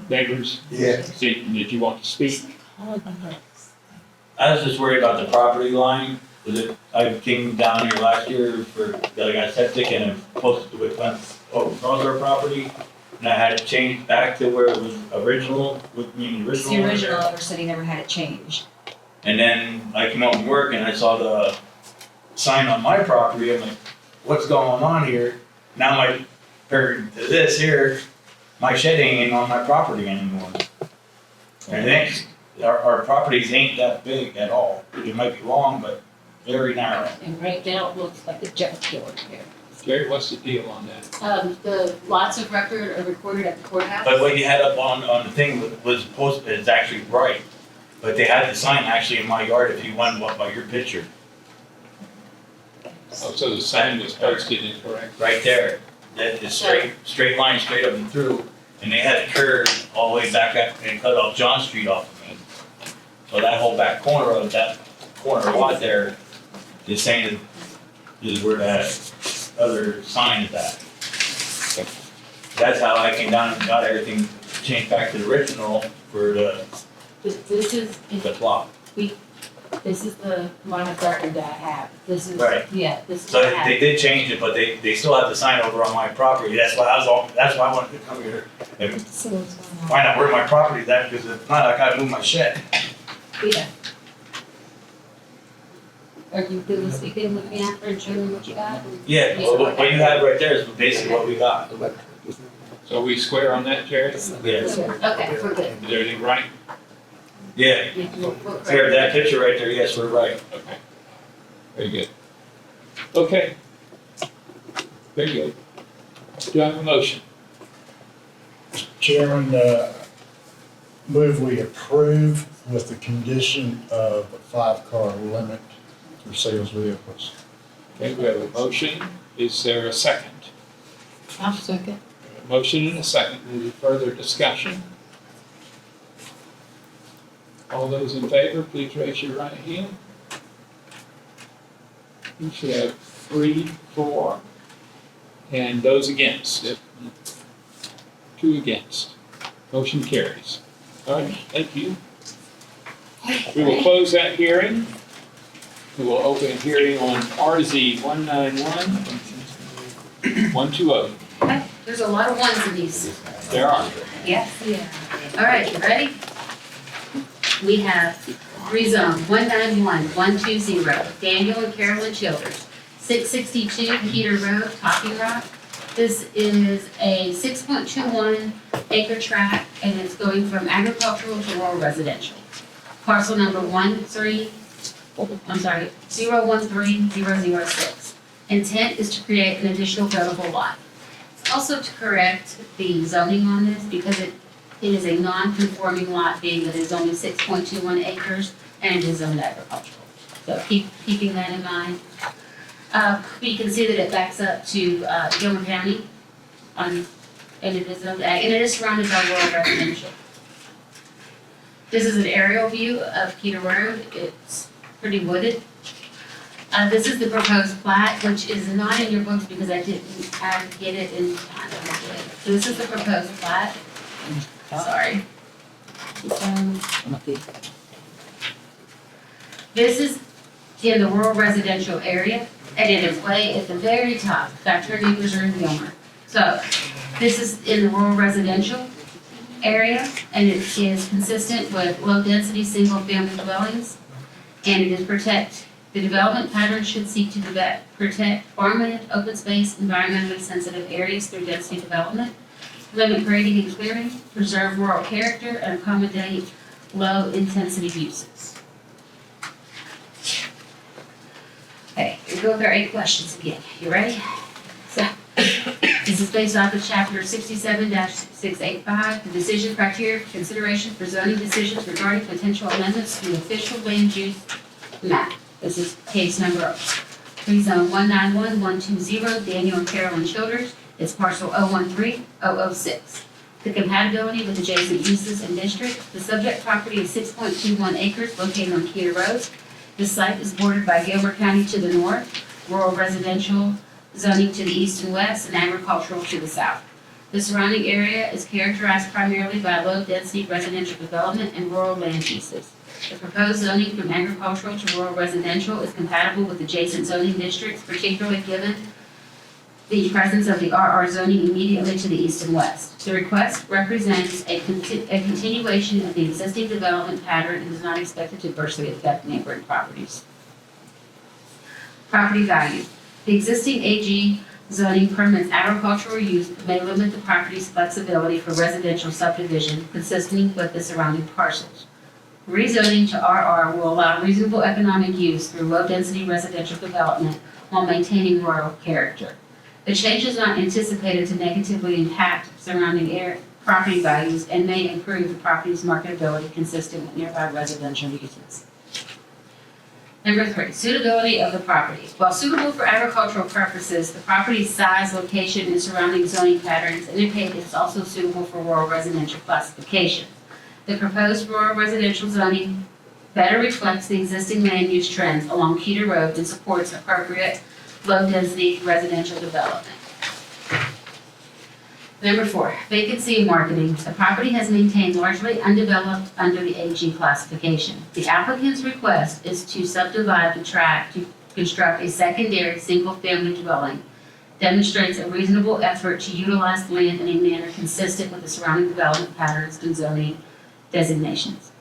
neighbors. Yeah. Did you want to speak? I was just worried about the property line. I came down here last year for, I got septic and it posted to it went across our property. And I had it changed back to where it was original, It's the original, we're saying never had it changed. And then I came out from work and I saw the sign on my property. I'm like, what's going on here? Now compared to this here, my shed ain't on my property anymore. And I think our properties ain't that big at all. It might be long, but very narrow. And right now it looks like a junkyard here. Gary, what's the deal on that? The lots of record are recorded at the courthouse. But what you had up on the thing was posted is actually right. But they had the sign actually in my yard if you wanted one by your picture. Oh, so the sign was posted incorrect. Right there. That is straight line straight up and through. And they had a curve all the way back up and cut off John Street off of me. So that whole back corner of that corner lot there is saying is where that other sign is at. that's how I came down and got everything changed back to the original for This is, the plot. this is the line of record that I have. This is, Right. yeah, this is So what I have. they did change it, but they still have the sign over on my property. That's why that's why I wanted to come here and So what's going on? find out where my property is at, because if not, I gotta move my shed. Yeah. Are you good with speaking with me after and showing me what you got? Yeah, well, what you have right there is basically what we got. So are we square on that, Jerry? Is Yes. Okay, we're good. everything right? Yeah. Here, that picture right there, yes, we're right. Okay. Very good. Okay. Very good. Do I have a motion? Chairman, move we approve with the condition of a 5-car limit for sales vehicles. Okay, we have a motion. Is there a second? I'll second. A motion and a second. Any further discussion? All those in favor, please raise your right hand. You should have 3, 4. And those against? 2 against. Motion carries. All right, thank you. We will close that hearing. We will open a hearing on RZ 191-120. Okay, there's a lot of ones in these. There are. Yes. All right, you ready? We have rezone 191-120, Daniel and Carolyn Childers, 662 Keetor Rd, Talking Rock. This is a 6.21 acre tract, and it's going from agricultural to rural residential. Parcel number 013006. Intent is to create an additional buildable lot. It's also to correct the zoning on this because it is a non-conforming lot, being that it's only 6.21 acres and it is zoned agricultural. So keeping that in mind. You can see that it backs up to Gilmer County, and it is zoned ag, and it is surrounded by rural residential. This is an aerial view of Keetor Rd. It's pretty wooded. This is the proposed plat, which is not in your books because I didn't get it in time. So this is the proposed plat. Sorry. This is in the rural residential area, and it is way at the very top. About 10 acres are in Gilmer. So this is in the rural residential area, and it is consistent with low-density single-family dwellings, and it is the development pattern should seek to protect farmland, open space, environmentally sensitive areas through density development, limit grading and clearing, preserve rural character, and accommodate low-intensity uses. Okay, we'll go through our 8 questions again. You ready? So, this is based off of chapter 67-685, the decision criteria for consideration for zoning decisions regarding potential amendments to the official land use map. This is case number rezone 191-120, Daniel and Carolyn Childers. It's parcel 013-006. The compatibility with adjacent uses and districts. The subject property is 6.21 acres located on Keetor Road. The site is bordered by Gilmer County to the north, rural residential zoning to the east and west, and agricultural to the south. The surrounding area is characterized primarily by low-density residential development and rural land uses. The proposed zoning from agricultural to rural residential is compatible with adjacent zoning districts, particularly given the presence of the RR zoning immediately to the east and west. The request represents a continuation of the existing development pattern and is not expected to adversely affect neighboring properties. Property value. The existing AG zoning permits agricultural use but may limit the property's flexibility for residential subdivision consistent with the surrounding parcels. Rezoning to RR will allow reasonable economic use through low-density residential development while maintaining rural character. The change is not anticipated to negatively impact surrounding property values and may improve the property's marketability consistent with nearby residential uses. Number 3, suitability of the property. While suitable for agricultural purposes, the property's size, location, and surrounding zoning patterns indicate it's also suitable for rural residential classification. The proposed rural residential zoning better reflects the existing land use trends along Keetor Road and supports appropriate low-density residential development. Number 4, vacancy and marketing. The property has maintained largely undeveloped under the AG classification. The applicant's request is to subdivide the tract to construct a secondary single-family dwelling. Demonstrates a reasonable effort to utilize the land in a manner consistent with the surrounding development patterns and zoning designations.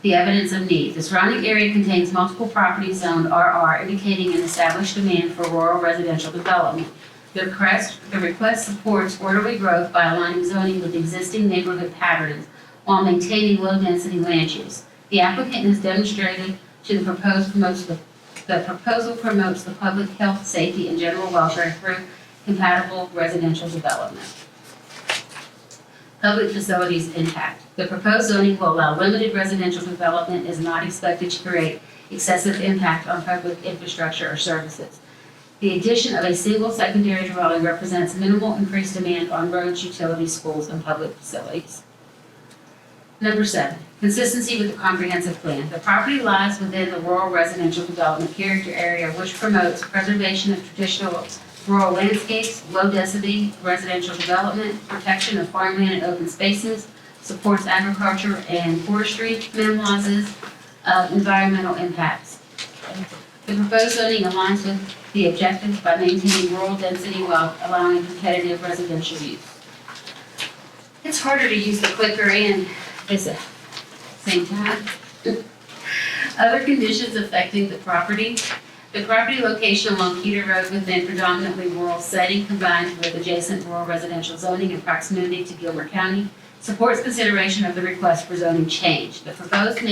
The evidence of need. The surrounding area contains multiple properties zoned RR, indicating an established demand for rural residential development. The request supports orderly growth by aligning zoning with existing neighborhood patterns while maintaining low-density land use. The applicant has demonstrated to the proposal promotes the public health, safety, and general welfare through compatible residential development. Public facilities impact. The proposed zoning will allow limited residential development and is not expected to create excessive impact on public infrastructure or services. The addition of a single secondary dwelling represents minimal increased demand on roads, utilities, schools, and public facilities. Number 7, consistency with the comprehensive plan. The property lies within the rural residential development character area, which promotes preservation of traditional rural landscapes, low density residential development, protection of farmland and open spaces, supports agriculture and forestry, minimizes environmental impacts. The proposed zoning aligns with the objectives by maintaining rural density while allowing competitive residential use. It's harder to use the clicker and this at the same time. Other conditions affecting the property. The property location along Keetor Rd within predominantly rural setting combined with adjacent rural residential zoning and proximity to Gilmer County supports consideration of the request for zoning change. The proposed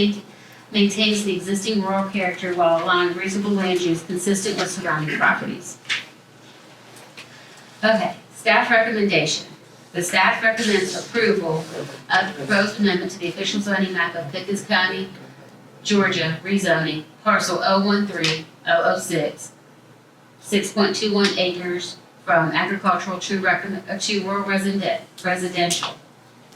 maintains the existing rural character while allowing reasonable land use consistent with surrounding properties. Okay, staff recommendation. The staff recommends approval of the proposed amendment to the official zoning map of Pickens County, Georgia, rezoning parcel 013-006, 6.21 acres from agricultural to rural residential.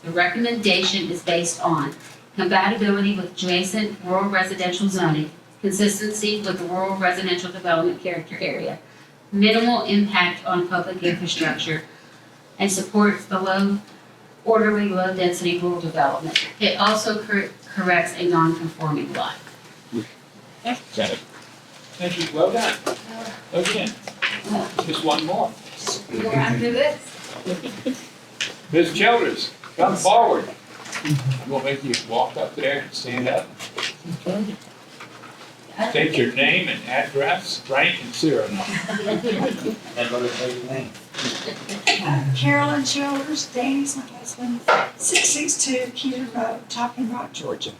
The recommendation is based on compatibility with adjacent rural residential zoning, consistency with the rural residential development character area, minimal impact on public infrastructure, and supports the orderly, low-density rural development. It also corrects a non-conforming lot. Got it. Thank you, well done. Again, just one more. We go after this. Ms. Childers, come forward. I'm gonna make you walk up there and stand up. State your name and address, rank and serial number. And what is your name? Carolyn Childers, Deeney's my husband, 662 Keetor Rd, Talking Rock, Georgia.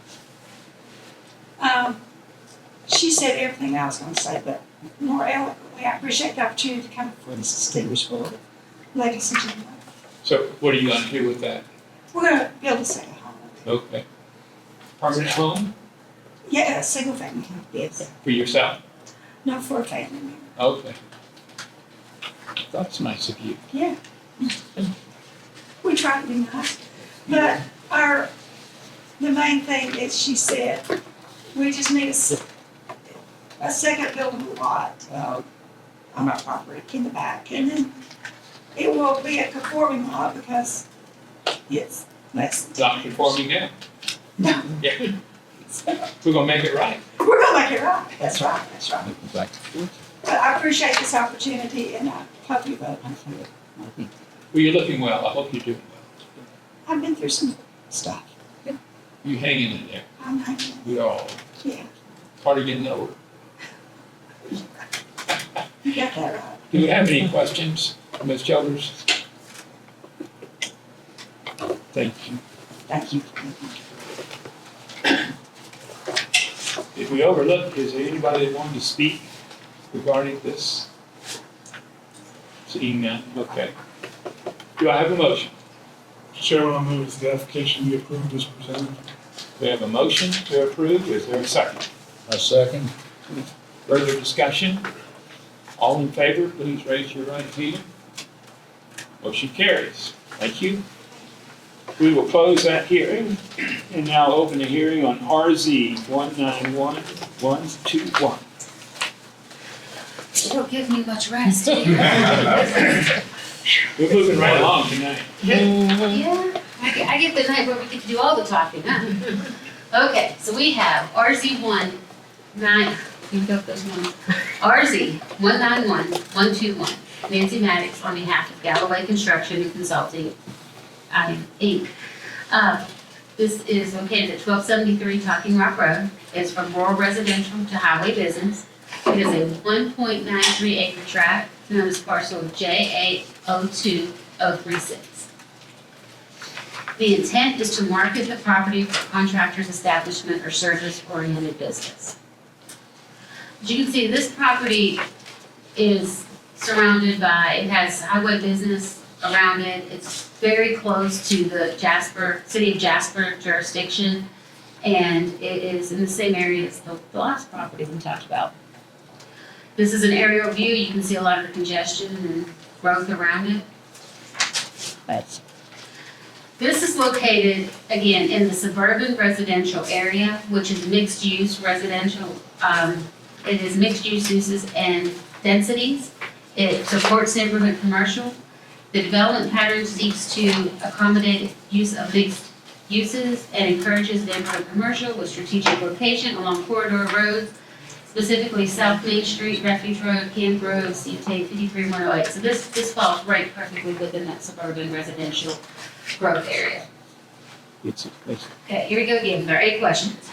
She said everything I was going to say, but more eloquently. I appreciate the opportunity to come before this distinguished board. Ladies and gentlemen. So what are you gonna do with that? We're going to build a second home. Okay. Permanent home Yeah, a single family home, yes. for yourself? No, for a family member. Okay. That's nice of you. Yeah. We try to be nice. But the main thing is she said, we just need a second buildable lot on our property in the back. And then it will be a conforming lot because it's less than Not conforming now. No. Yeah. We're gonna make it right. We're gonna make it right. That's right, that's right. Exactly. But I appreciate this opportunity and I hope you vote. Well, you're looking well. I hope you're doing well. I've been through some stuff. You hanging in there. I'm hanging. We all. Yeah. Part of getting older. You got that right. Do you have any questions, Ms. Childers? Thank you. Thank you. If we overlook, is there anybody that wanted to speak regarding this? Seeing none, okay. Do I have a motion? Chairman, I move that the application be approved as presented. We have a motion to approve. Is there a second? A second. Further discussion? All in favor, please raise your right hand. Motion carries. Thank you. We will close that hearing and now open the hearing on RZ 191121. Don't give me much rest. We're moving right along tonight. Yeah, I get the night where we get to do all the talking, huh? Okay, so we have you go with those ones. RZ 191121, Nancy Maddox on behalf of Galloway Construction and Consulting, Inc. This is located at 1273 Talking Rock Road. It's from rural residential to highway business. It is a 1.93 acre tract known as Parcel JA02 The intent is to market the property for contractors, establishment, or service-oriented business. As you can see, this property is surrounded by, it has highway business around it. It's very close to the city of Jasper jurisdiction, and it is in the same area as the last property we talked about. This is an aerial view. You can see a lot of the congestion and growth around it. This is located, again, in the suburban residential area, which is mixed-use residential. It is mixed-use uses and densities. It supports neighborhood commercial. The development pattern seeks to accommodate use of mixed uses and encourages neighborhood commercial with strategic location along corridor roads, specifically South Main Street, Refuge Road, Camp Road, CTA 53108. So this falls right perfectly within that suburban residential growth area. Okay, here we go again. There are 8 questions.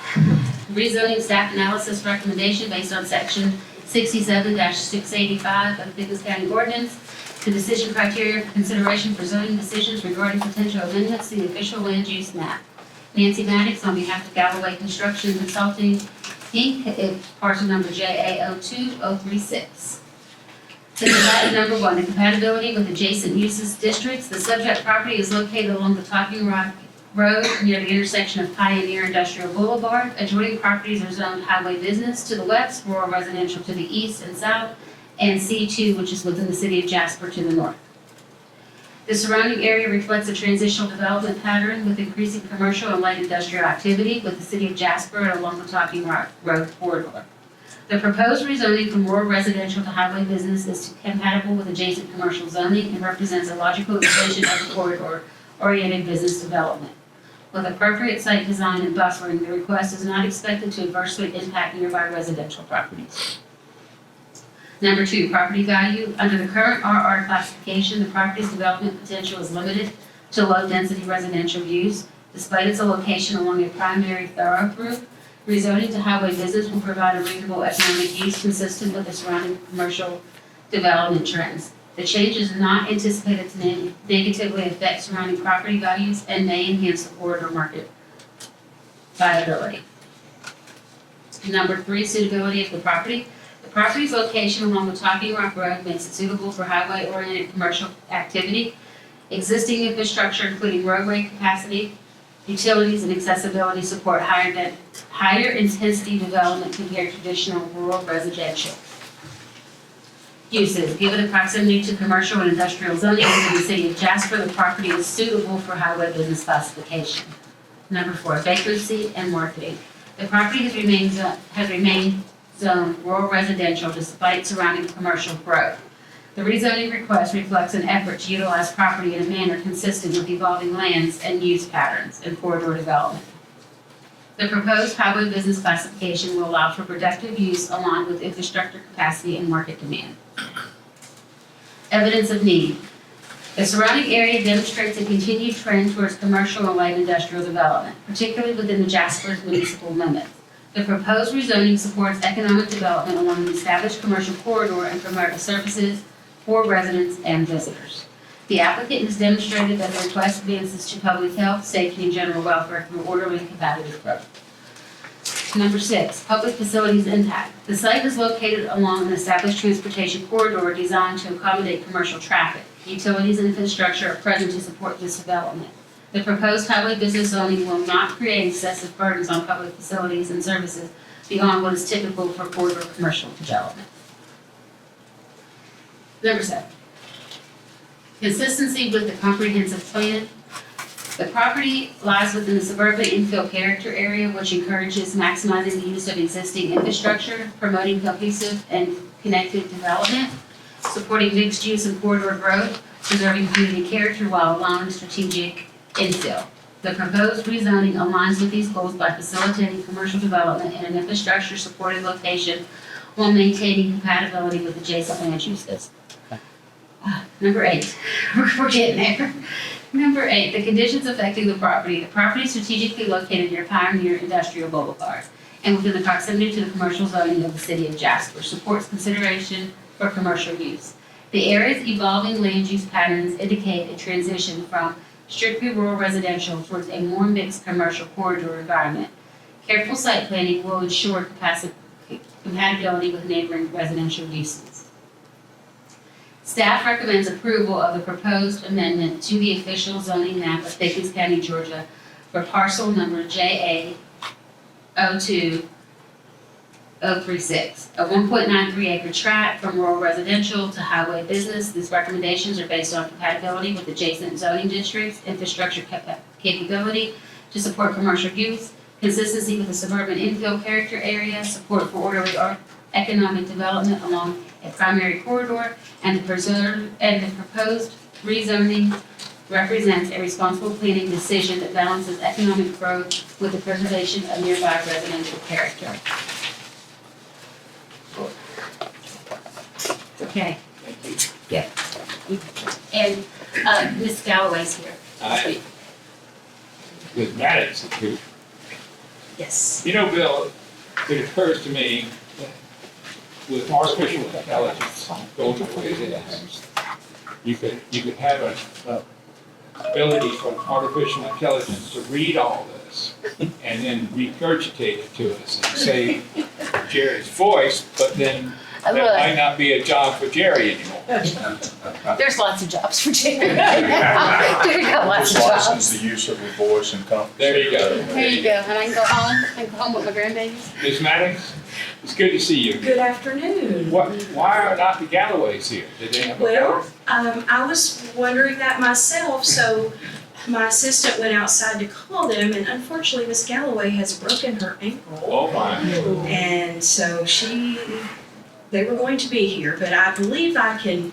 Rezoning staff analysis recommendation based on section 67-685 of the Pickens County Ordinance. The decision criteria for consideration for zoning decisions regarding potential amendments to the official land use map. Nancy Maddox on behalf of Galloway Construction Consulting, Inc., parcel number JA02036. Number 1, the compatibility with adjacent uses districts. The subject property is located along the Talking Rock Road near the intersection of Pioneer Industrial Boulevard. Adjoining properties are zoned highway business to the west, rural residential to the east and south, and C2, which is within the city of Jasper, to the north. The surrounding area reflects a transitional development pattern with increasing commercial and light industrial activity with the city of Jasper and along the Talking Rock Road corridor. The proposed rezoning from rural residential to highway business is compatible with adjacent commercial zoning and represents a logical extension of the corridor-oriented business development. With appropriate site design and buffering, the request is not expected to adversely impact nearby residential properties. Number 2, property value. Under the current RR classification, the property's development potential is limited to low-density residential use. Despite its location along a primary thoroughfare, rezoning to highway business will provide a reasonable economic use consistent with the surrounding commercial development trends. The change is not anticipated to negatively affect surrounding property values and may enhance the corridor market viability. Number 3, suitability of the property. The property's location along the Talking Rock Road makes it suitable for highway-oriented commercial activity. Existing infrastructure, including roadway capacity, utilities, and accessibility, support higher intensity development compared to traditional rural residential uses. Given the proximity to commercial and industrial zoning within the city of Jasper, the property is suitable for highway business classification. Number 4, vagrancy and marketing. The property has remained zoned rural residential despite surrounding commercial growth. The rezoning request reflects an effort to utilize property in a manner consistent with evolving lands and use patterns and corridor development. The proposed highway business classification will allow for productive use aligned with infrastructure capacity and market demand. Evidence of need. The surrounding area demonstrates a continued trend towards commercial and light industrial development, particularly within the Jasper municipal limits. The proposed rezoning supports economic development along the established commercial corridor and promotes services for residents and visitors. The applicant has demonstrated that the request advances to public health, safety, and general welfare through orderly and competitive growth. Number 6, public facilities impact. The site is located along an established transportation corridor designed to accommodate commercial traffic. Utilities and infrastructure are present to support this development. The proposed highway business zoning will not create excessive burdens on public facilities and services beyond what is typical for corridor commercial development. Number 7, consistency with the comprehensive plan. The property lies within the suburban infill character area, which encourages maximizing the use of existing infrastructure, promoting cohesive and connected development, supporting mixed use and corridor growth. preserving community character while allowing strategic infill. The proposed rezoning aligns with these goals by facilitating commercial development in an infrastructure-supported location while maintaining compatibility with adjacent land uses. Number 8, we're getting there. Number 8, the conditions affecting the property. The property is strategically located near Pioneer Industrial Boulevard and within the proximity to the commercial zoning of the city of Jasper, supports consideration for commercial use. The area's evolving land use patterns indicate a transition from strictly rural residential towards a more mixed commercial corridor environment. Careful site planning will ensure compatibility with neighboring residential uses. Staff recommends approval of the proposed amendment to the official zoning map of Pickens County, Georgia for parcel number JA02 036, a 1.93 acre tract from rural residential to highway business. These recommendations are based on compatibility with adjacent zoning districts, infrastructure capability to support commercial use, consistency with the suburban infill character area, support for orderly economic development along a primary corridor, and the proposed rezoning represents a responsible planning decision that balances economic growth with the preservation of nearby residential character. Okay. Yeah. And Ms. Galloway's here. With Maddox, too. Yes. You know, Bill, it occurs to me that with artificial intelligence going the way it is, you could have an ability from artificial intelligence to read all this and then regurgitate it to us and say Jerry's voice, but then that might not be a job for Jerry anymore. There's lots of jobs for Jerry. Jerry got lots of Just jobs. license the use of your voice and company. There you go. There you go, and I can go home. I can go home with my grandbabies. Ms. Maddox, it's good to see you. Good afternoon. Why are not the Galloways here? Did they have a Well, I was wondering that myself, so my assistant went outside to call them, and unfortunately, Miss Galloway has broken her ankle. Oh my. And so they were going to be here, but I believe I can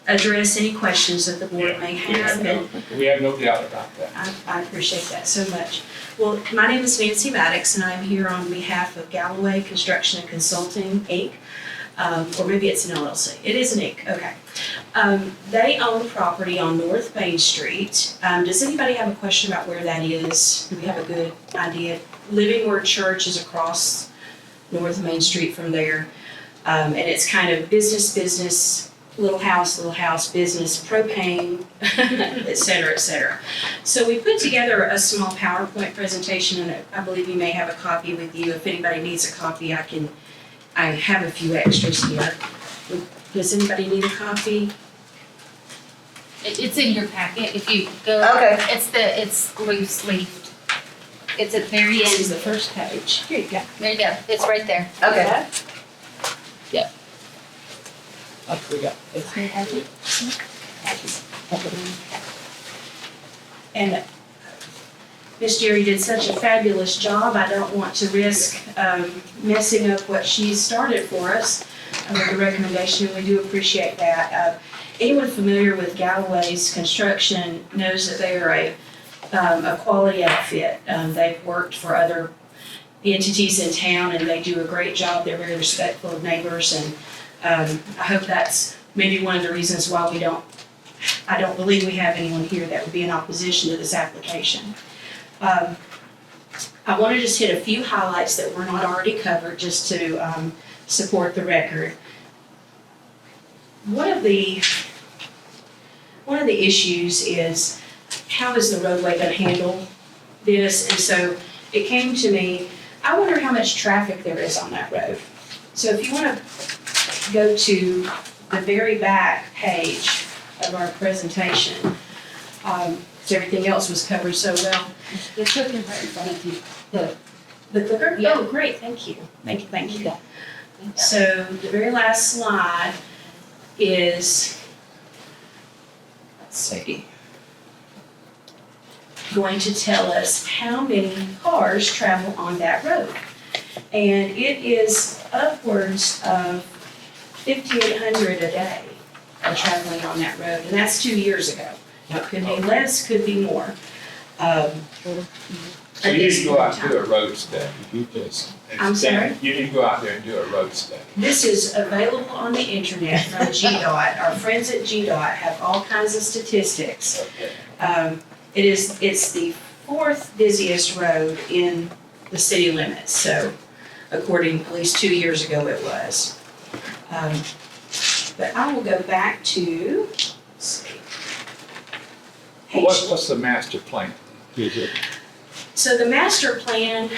address any questions that the board may have. And We have no doubt about that. I appreciate that so much. Well, my name is Nancy Maddox, and I'm here on behalf of Galloway Construction and Consulting, Inc. Or maybe it's an LLC. It is an Inc., okay. They own property on North Main Street. Does anybody have a question about where that is? Do we have a good idea? Living Word Church is across North Main Street from there. And it's kind of business, little house, business, propane, et cetera, et cetera. So we put together a small PowerPoint presentation, and I believe you may have a copy with you. If anybody needs a copy, I have a few extras here. Does anybody need a copy? It's in your packet. If you go, Okay. it's loose leafed. It's at the very This is end. the first page. Here you go. There you go. It's right there. Okay. And Miss Jerry did such a fabulous job. I don't want to risk messing up what she started for us with the recommendation. We do appreciate that. Anyone familiar with Galloway's construction knows that they are a quality outfit. They've worked for other entities in town, and they do a great job. They're very respectful of neighbors, and I hope that's maybe one of the reasons why I don't believe we have anyone here that would be in opposition to this application. I want to just hit a few highlights that were not already covered, just to support the record. One of the issues is, how is the roadway going to handle this? And so it came to me, I wonder how much traffic there is on that road. So if you want to go to the very back page of our presentation, so everything else was covered so well. The cooker right in front of you. The clicker? Yeah. Oh, great, thank you. Thank you. So the very last slide is, let's see, going to tell us how many cars travel on that road. And it is upwards of 5,800 a day. are traveling on that road, and that's 2 years ago. Now, it could be less, could be more. So you didn't go out and do a road study, you just. I'm sorry? You didn't go out there and do a road study. This is available on the internet from GDOT. Our friends at GDOT have all kinds of statistics. It's the fourth busiest road in the city limits, so according, at least 2 years ago it was. But I will go back to, let's see. What's the master plan? Is it? So the master plan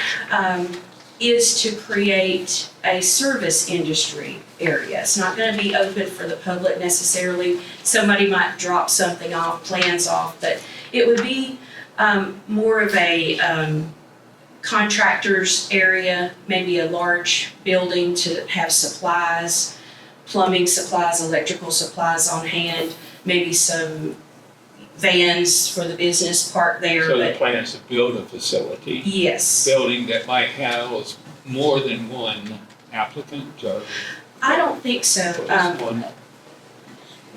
is to create a service industry area. It's not gonna be open for the public necessarily. Somebody might drop something off, plans off, but it would be more of a contractor's area, maybe a large building to have supplies, plumbing supplies, electrical supplies on hand, maybe some vans for the business parked there. So the but plan is to build a facility? yes. Building that might house more than one applicant or? I don't think so. just one?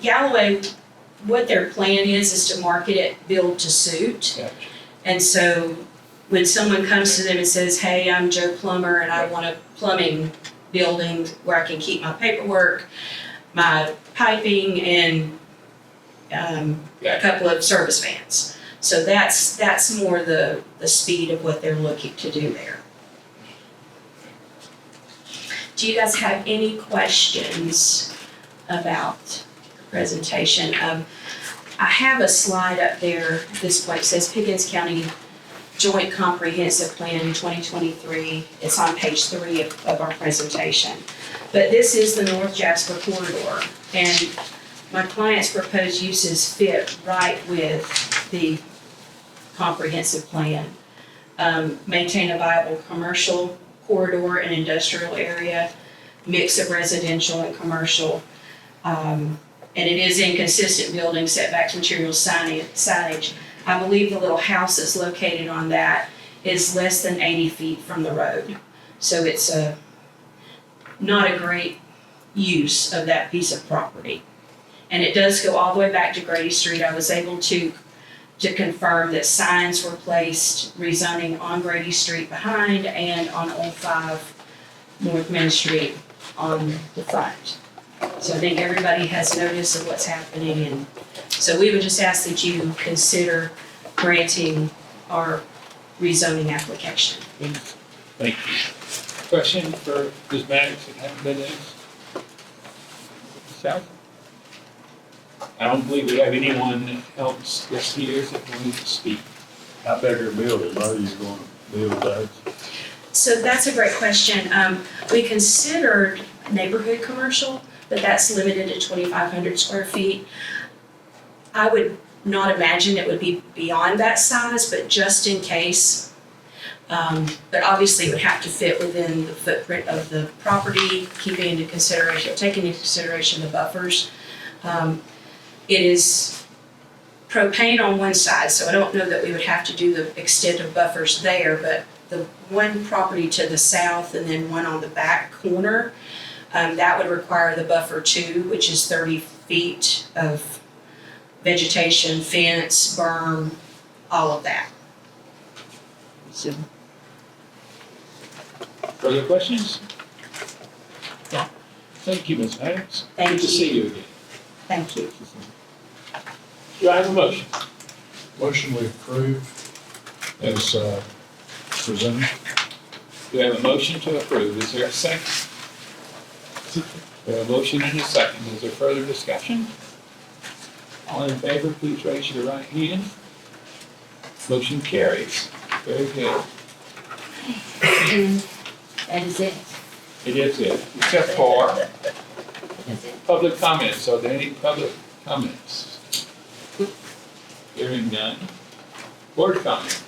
Galloway, what their plan is to market it, build to suit. Gotcha. And so when someone comes to them and says, hey, I'm Joe Plumber and I want a plumbing building where I can keep my paperwork, my piping, and a couple of service vans. So that's more the speed of what they're looking to do there. Do you guys have any questions about the presentation? I have a slide up there, this one says Pickens County Joint Comprehensive Plan 2023. It's on page 3 of our presentation. But this is the North Jasper corridor, and my client's proposed uses fit right with the comprehensive plan. Maintain a viable commercial corridor and industrial area, mix of residential and commercial. And it is in consistent building setbacks, materials, signage. I believe the little house that's located on that is less than 80 feet from the road. So it's not a great use of that piece of property. And it does go all the way back to Grady Street. I was able to confirm that signs were placed rezoning on Grady Street behind and on Old 5 North Main Street on the front. So I think everybody has notice of what's happening, and so we would just ask that you consider granting our rezoning application. Thank you. Question for Ms. Maddox that hasn't been asked? South? I don't believe we have anyone else this here that wanted to speak. How big are buildings are you gonna build those? So that's a great question. We considered neighborhood commercial, but that's limited to 2,500 square feet. I would not imagine it would be beyond that size, but just in case. But obviously it would have to fit within the footprint of the property, taking into consideration the buffers. It is propane on one side, so I don't know that we would have to do the extent of buffers there, but the one property to the south and then one on the back corner, that would require the buffer too, which is 30 feet of vegetation, fence, berm, all of that. Further questions? Yeah. Thank you, Ms. Maddox. Thank Good to you. see you again. Thank you. Do I have a motion? Motion we approve as presented. Do I have a motion to approve? Is there a second? We have a motion and a second. Is there further discussion? All in favor, please raise your right hand. Motion carries. Very good. And that is it. It is it, except for That's it. public comments. Are there any public comments? Hearing none. Board comments.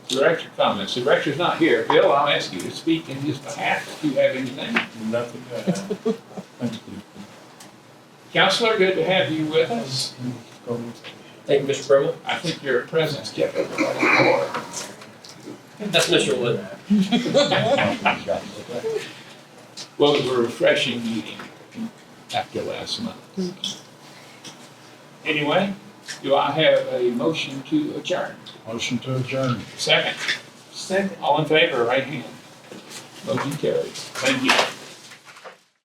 Director comments. The director's not here. Bill, I'll ask you to speak in his behalf. Do you have anything? Nothing to add. Thank you. Counselor, good to have you with us. Thank you, Mr. Brumel. I think your presence kept everybody warm. That's Mr. Wood. Well, it was a refreshing meeting. after last month. Anyway, do I have a motion to adjourn? Motion to adjourn. Second? Second. All in favor, right hand. Motion carries. Thank you.